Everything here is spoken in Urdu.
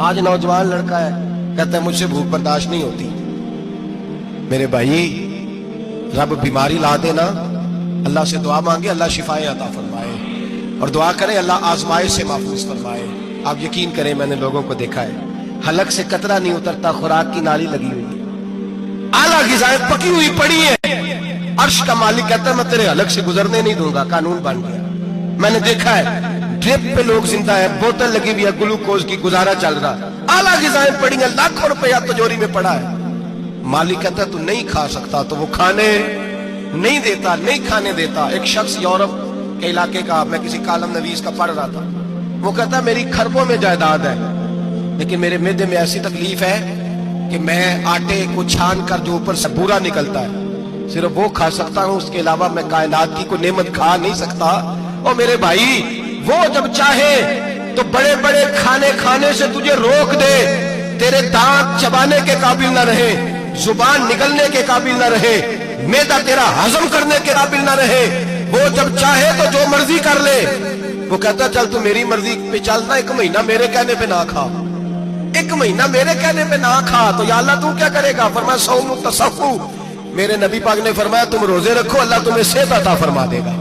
آج نوجوان لڑکا ہے کہتا ہے مجھ سے بھوک برداشت نہیں ہوتی. میرے بھائی رب بیماری لا دینا، اللہ سے دعا مانگے اللہ شفائیں عطا فرمائے، اور دعا کریں اللہ آزمائش سے محفوظ فرمائے. آپ یقین کریں میں نے لوگوں کو دیکھا ہے حلق سے قطرہ نہیں اترتا، خوراک کی نالی لگی ہوئی ہے، اعلیٰ غذائیں پکی ہوئی پڑی ہیں، عرش کا مالک کہتا ہے میں تیرے حلق سے گزرنے نہیں دوں گا. قانون بن گیا. میں نے دیکھا ہے ڈرپ پہ لوگ زندہ ہے، بوتل لگی ہوئی ہے گلوکوز کی، گزارا چل رہا، اعلیٰ غذائیں پڑی ہیں، لاکھوں روپیہ تجوری میں پڑا ہے. مالک کہتا ہے تو نہیں کھا سکتا، تو وہ کھانے نہیں دیتا، نہیں کھانے دیتا. ایک شخص یورپ کے علاقے کا، میں کسی کالم نویس کا پڑھ رہا تھا، وہ کہتا ہے میری کھربوں میں جائیداد ہے لیکن میرے معدے میں ایسی تکلیف ہے کہ میں آٹے کو چھان کر جو اوپر سے بورا نکلتا ہے صرف وہ کھا سکتا ہوں، اس کے علاوہ میں کائنات کی کوئی نعمت کھا نہیں سکتا. اور میرے بھائی وہ جب چاہے تو بڑے بڑے کھانے کھانے سے تجھے روک دے، تیرے دانت چبانے کے قابل نہ رہے، زبان نگلنے کے قابل نہ رہے، معدہ تیرا ہضم کرنے کے قابل نہ رہے، وہ جب چاہے تو جو مرضی کر لے. وہ کہتا چل تو میری مرضی پہ چلنا، ایک مہینہ میرے کہنے پہ نہ کھا، ایک مہینہ میرے کہنے پہ نہ کھا. تو یا اللہ تو کیا کرے گا؟ فرمایا صوم تصفو. میرے نبی پاک نے فرمایا تم روزے رکھو اللہ تمہیں صحت عطا فرما دے گا.